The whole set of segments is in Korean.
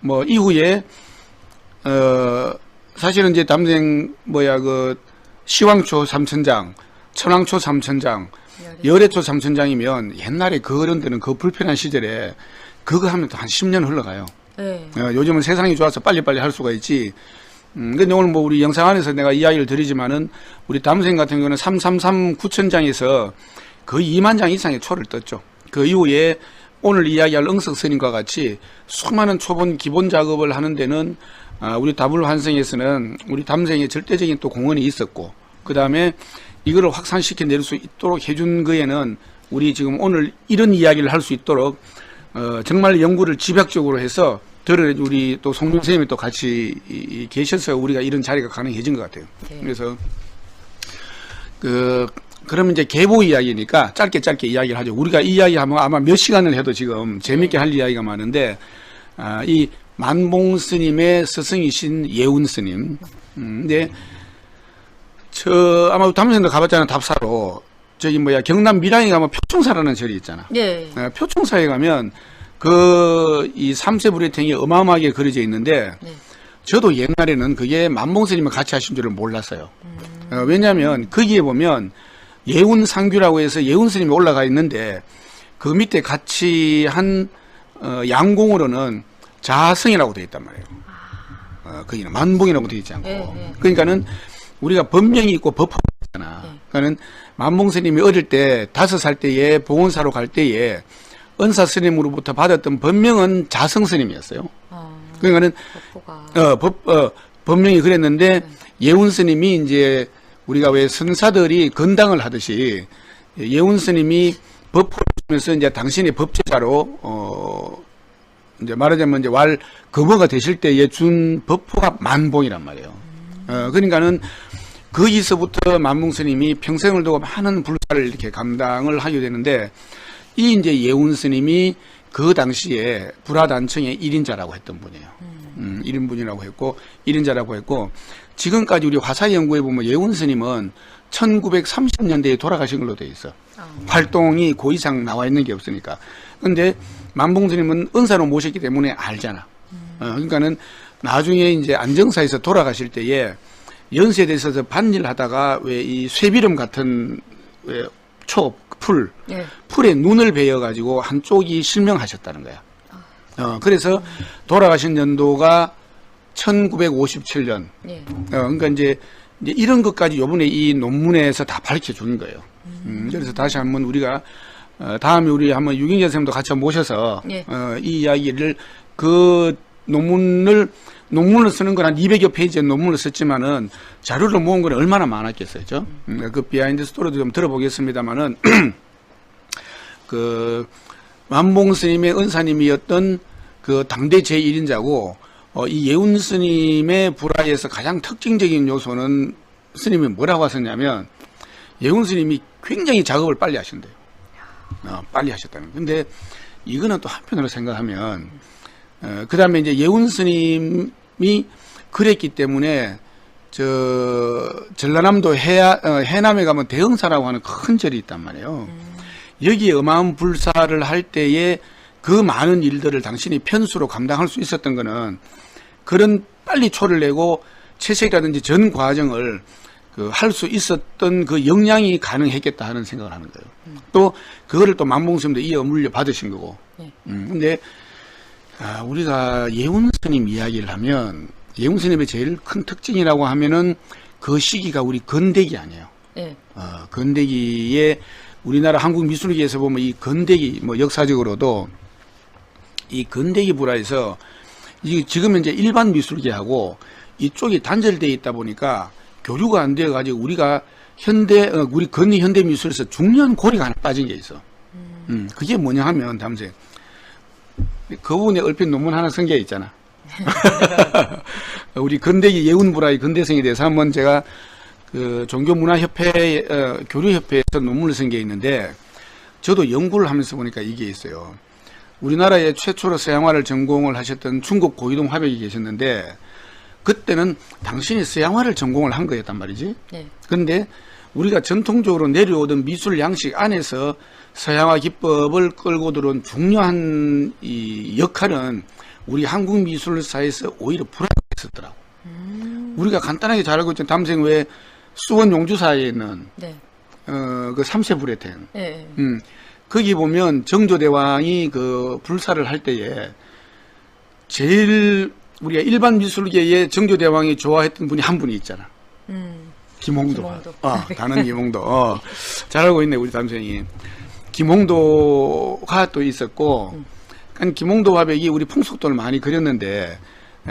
뭐 이후에 사실은 이제 담생 시황초 3천장, 천왕초 3천장, 열애초 3천장이면 옛날에 그 어른들은 그 불편한 시절에 그거 하면 또 한 10년 흘러가요. 네. 요즘은 세상이 좋아서 빨리빨리 할 수가 있지. 근데 오늘 뭐 우리 영상 안에서 내가 이야기를 드리지만은 우리 담생 같은 경우는 333 9천장에서 거의 2만 장 이상의 초를 떴죠. 그 이후에 오늘 이야기할 응석 스님과 같이 수많은 초본 기본 작업을 하는 데는 우리 다불 환성에서는 우리 담생의 절대적인 또 공헌이 있었고, 그 다음에 이거를 확산시켜 낼 수 있도록 해준 거에는 우리 지금 오늘 이런 이야기를 할 수 있도록 정말 연구를 집약적으로 해서 우리 또 송명 선생님이 또 같이 계셔서 우리가 이런 자리가 가능해진 것 같아요. 네. 그래서 그러면 이제 계보 이야기니까 짧게 이야기를 하죠. 우리가 이 이야기하면 아마 몇 시간을 해도 지금 재밌게 할 이야기가 많은데, 이 만봉 스님의 스승이신 예운 스님. 근데 아마 담생도 가봤잖아요. 답사로. 경남 밀양에 가면 표충사라는 절이 있잖아. 네. 표충사에 가면 이 삼세불회탱이 어마어마하게 그려져 있는데, 네. 저도 옛날에는 그게 만봉 스님을 같이 하신 줄을 몰랐어요. 왜냐하면 거기에 보면 예운상규라고 해서 예운 스님이 올라가 있는데, 그 밑에 같이 한 양공으로는 자성이라고 되어 있단 말이에요. 거기는 만봉이라고 되어 있지 않고. 네. 그러니까는 우리가 법명이 있고 법화가 있잖아. 네. 그러니까는 만봉 스님이 어릴 때 5살 때에 봉원사로 갈 때에 은사 스님으로부터 받았던 법명은 자성 스님이었어요. 그러니까는 법명이 그랬는데, 예운 스님이 이제 우리가 왜 선사들이 건당을 하듯이 예운 스님이 법포를 주면서 이제 당신의 법제자로 이제 말하자면 이제 거머가 되실 때에 준 법포가 만봉이란 말이에요. 그러니까는 거기서부터 만봉 스님이 평생을 두고 많은 불사를 이렇게 감당을 하게 되는데, 이 이제 예운 스님이 그 당시에 불화단청의 1인자라고 했던 분이에요. 1인분이라고 했고, 1인자라고 했고, 지금까지 우리 화사 연구에 보면 예운 스님은 1930년대에 돌아가신 걸로 돼 있어. 활동이 그 이상 나와 있는 게 없으니까. 근데 만봉 스님은 은사로 모셨기 때문에 알잖아. 그러니까는 나중에 이제 안정사에서 돌아가실 때에 연세에 있어서 밭일 하다가 왜 이 쇠비름 같은 풀에 눈을 베어가지고 한쪽이 실명하셨다는 거야. 그래서 돌아가신 연도가 1957년. 그러니까 이제 이런 것까지 요번에 이 논문에서 다 밝혀 주는 거예요. 그래서 다시 한번 우리가 다음에 우리 한번 유경재 선생님도 같이 모셔서 이 이야기를 그 논문을 쓰는 건 한 200여 페이지의 논문을 썼지만은 자료를 모은 건 얼마나 많았겠어요. 그 비하인드 스토리도 좀 들어보겠습니다만은 그 만봉 스님의 은사님이었던 그 당대 제1인자고, 이 예운 스님의 불화에서 가장 특징적인 요소는 스님이 뭐라고 하셨냐면, 예운 스님이 굉장히 작업을 빨리 하신대요. 빨리 하셨다는 거예요. 근데 이거는 또 한편으로 생각하면, 그 다음에 이제 예운 스님이 그랬기 때문에, 전라남도 해남에 가면 대흥사라고 하는 큰 절이 있단 말이에요. 여기에 어마어마한 불사를 할 때에 그 많은 일들을 당신이 편수로 감당할 수 있었던 거는 그런 빨리 초를 내고 채색이라든지 전 과정을 할 수 있었던 그 역량이 가능했겠다 하는 생각을 하는 거예요. 또 그거를 또 만봉 스님도 이어 물려 받으신 거고. 근데 우리가 예운 스님 이야기를 하면, 예운 스님의 제일 큰 특징이라고 하면은 그 시기가 우리 건대기 아니에요. 건대기에 우리나라 한국 미술계에서 보면 이 건대기, 역사적으로도 이 건대기 불화에서 지금 이제 일반 미술계하고 이쪽이 단절되어 있다 보니까 교류가 안 되어 가지고 우리가 우리 건대 현대 미술에서 중요한 고리가 하나 빠진 게 있어. 그게 뭐냐 하면 담생 그 부분에 얼핏 논문 하나 쓴 게 있잖아. 우리 건대기 예운 불화의 건대성에 대해서 한번 제가 그 종교문화협회 교류협회에서 논문을 쓴 게 있는데, 저도 연구를 하면서 보니까 이게 있어요. 우리나라에 최초로 서양화를 전공을 하셨던 중국 고이동 화백이 계셨는데, 그때는 당신이 서양화를 전공을 한 거였단 말이지. 그런데 우리가 전통적으로 내려오던 미술 양식 안에서 서양화 기법을 끌고 들어온 중요한 이 역할은 우리 한국 미술사에서 오히려 불화가 있었더라고. 우리가 간단하게 잘 알고 있죠. 담생 왜 수원 용주사에 있는 네. 그 삼세불회탱. 네. 거기 보면 정조대왕이 그 불사를 할 때에 제일 우리가 일반 미술계에 정조대왕이 좋아했던 분이 한 분이 있잖아. 김홍도. 단원 김홍도. 잘 알고 있네, 우리 담생이. 김홍도가 또 있었고, 김홍도 화백이 우리 풍속도를 많이 그렸는데,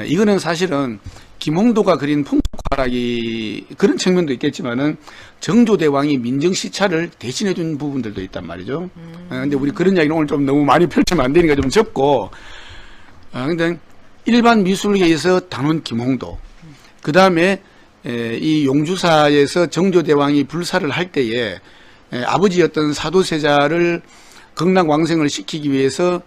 이거는 사실은 김홍도가 그린 풍속화락이 그런 측면도 있겠지만은 정조대왕이 민정시찰을 대신해준 부분들도 있단 말이죠. 근데 우리 그런 이야기는 오늘 좀 너무 많이 펼치면 안 되니까 좀 접고, 근데 일반 미술계에서 단원 김홍도, 그 다음에 이 용주사에서 정조대왕이 불사를 할 때에 아버지였던 사도세자를 극락왕생을 시키기 위해서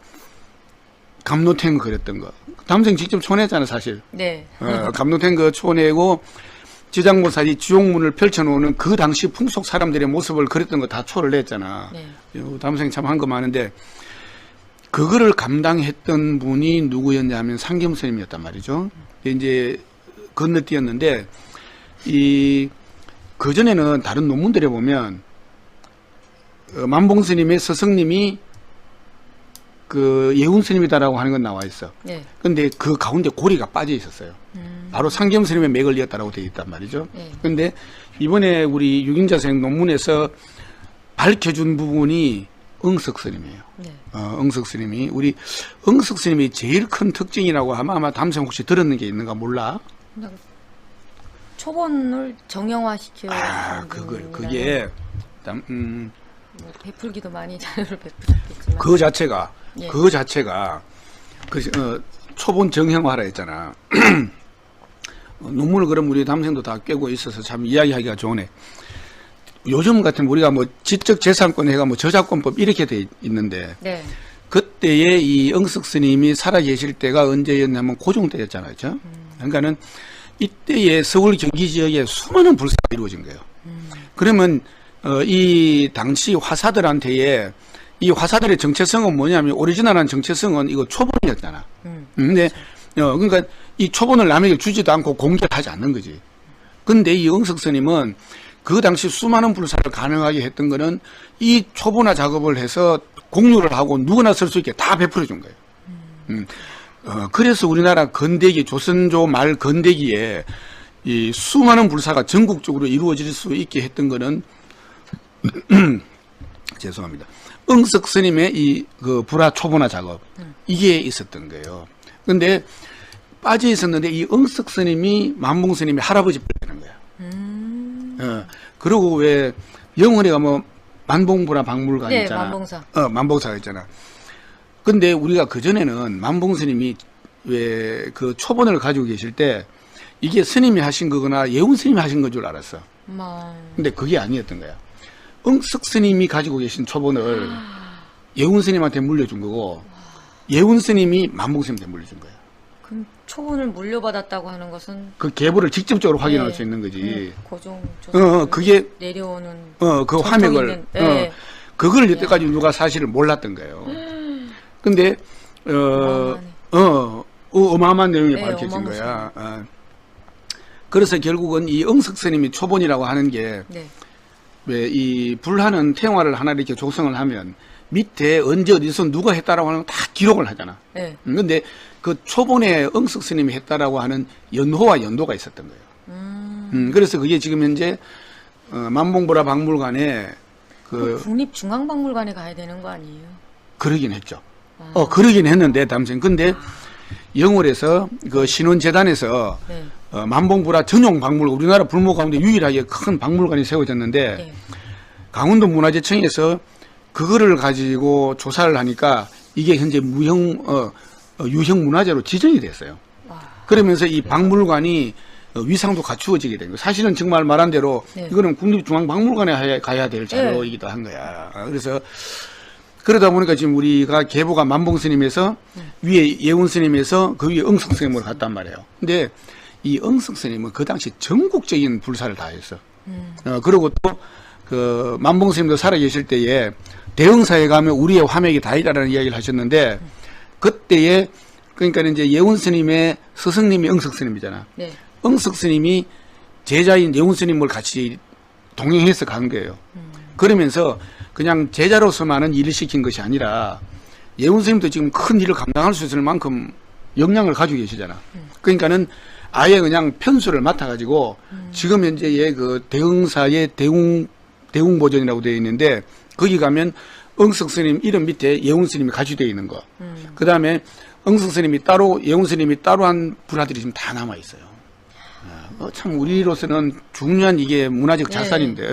감노탱 그렸던 거. 담생 직접 초내했잖아, 사실. 네. 감노탱 그 초내고 지장모사리 주용문을 펼쳐놓는 그 당시 풍속 사람들의 모습을 그렸던 거 다 초를 냈잖아. 네. 담생 참 한 거 많은데 그거를 감당했던 분이 누구였냐 하면 상겸 스님이었단 말이죠. 이제 건너뛰었는데 그전에는 다른 논문들에 보면 만봉 스님의 스승님이 그 예훈 스님이다라고 하는 건 나와 있어. 네. 근데 그 가운데 고리가 빠져 있었어요. 바로 상겸 스님의 맥을 이었다라고 되어 있단 말이죠. 네. 근데 이번에 우리 유గిం자생 논문에서 밝혀준 부분이 응석 스님이에요. 네. 응석 스님이 우리 응석 스님이 제일 큰 특징이라고 하면 아마 담생 혹시 들었는 게 있는가 몰라? 그냥 초본을 정형화시켜. 그게 뭐 베풀기도 많이 자료를 베푸셨겠지만 그 자체가 예. 그 자체가 초본 정형화라 했잖아. 논문을 그럼 우리 담생도 다 꿰고 있어서 참 이야기하기가 좋네. 요즘 같은 우리가 뭐 지적 재산권 해가 뭐 저작권법 이렇게 돼 있는데 네. 그때에 이 응석 스님이 살아 계실 때가 언제였냐면 고종 때였잖아요. 그렇죠? 그러니까는 이때에 서울 경기 지역에 수많은 불사가 이루어진 거예요. 그러면 이 당시 화사들한테의 이 화사들의 정체성은 뭐냐면 오리지널한 정체성은 이거 초본이었잖아. 근데 그러니까 이 초본을 남에게 주지도 않고 공개하지 않는 거지. 근데 이 응석 스님은 그 당시 수많은 불사를 가능하게 했던 거는 이 초본화 작업을 해서 공유를 하고 누구나 쓸 수 있게 다 베풀어 준 거예요. 그래서 우리나라 건대기, 조선조 말 건대기에 이 수많은 불사가 전국적으로 이루어질 수 있게 했던 거는 죄송합니다. 응석 스님의 이 그 불화 초본화 작업 이게 있었던 거예요. 근데 빠져 있었는데 이 응석 스님이 만봉 스님의 할아버지 뻘되는 거야. 그리고 왜 영월에가 뭐 만봉불화 박물관 네, 있잖아. 만봉사. 만봉사가 있잖아. 근데 우리가 그 전에는 만봉 스님이 왜 그 초본을 가지고 계실 때 이게 스님이 하신 거거나 예훈 스님이 하신 건 줄 알았어. 근데 그게 아니었던 거야. 응석 스님이 가지고 계신 초본을 예훈 스님한테 물려준 거고 예훈 스님이 만봉 스님한테 물려준 거야. 그럼 초본을 물려받았다고 하는 것은 그 계보를 직접적으로 확인할 네. 수 있는 거지. 고종 조선 그게 내려오는 그 화맥을 있는, 네. 그걸 여태까지 누가 사실을 몰랐던 거예요. 근데 어마어마한 내용이 네, 밝혀진 거야. 그래서 결국은 이 응석 스님이 초본이라고 하는 게 네. 왜 이 불하는 태화를 하나 이렇게 조성을 하면 밑에 언제 어디서 누가 했다라고 하는 거 다 기록을 하잖아. 네. 근데 그 초본에 응석 스님이 했다라고 하는 연호와 연도가 있었던 거예요. 그래서 그게 지금 현재 만봉불화 박물관에 그 국립중앙박물관에 가야 되는 거 아니에요? 그러긴 했죠. 그러긴 했는데 담생. 근데 영월에서 그 신원재단에서 네. 만봉불화 전용 박물관, 우리나라 불모 가운데 유일하게 큰 박물관이 세워졌는데 네. 강원도 문화재청에서 그거를 가지고 조사를 하니까 이게 현재 유형 문화재로 지정이 됐어요. 그러면서 이 박물관이 위상도 갖추어지게 된 거예요. 사실은 정말 말한 대로 네. 이거는 국립중앙박물관에 가야 될 자료이기도 한 거야. 그래서 그러다 보니까 지금 우리가 계보가 만봉 스님에서 위에 예훈 스님에서 그 위에 응석 스님으로 갔단 말이에요. 근데 이 응석 스님은 그 당시 전국적인 불사를 다 했어. 그리고 또 그 만봉 스님도 살아 계실 때에 대흥사에 가면 우리의 화맥이 다 있다라는 이야기를 하셨는데 그때에 그러니까 이제 예운 스님의 스승님이 응석 스님이잖아. 네. 응석 스님이 제자인 예운 스님을 같이 동행해서 간 거예요. 그러면서 그냥 제자로서만은 일을 시킨 것이 아니라 예운 스님도 지금 큰 일을 감당할 수 있을 만큼 역량을 가지고 계시잖아. 그러니까는 아예 그냥 편수를 맡아가지고 지금 현재의 그 대흥사의 대웅보전이라고 되어 있는데 거기 가면 응석 스님 이름 밑에 예운 스님이 같이 되어 있는 거. 그 다음에 응석 스님이 따로, 예운 스님이 따로 한 불화들이 지금 다 남아 있어요. 참 우리로서는 중요한 이게 문화적 자산인데.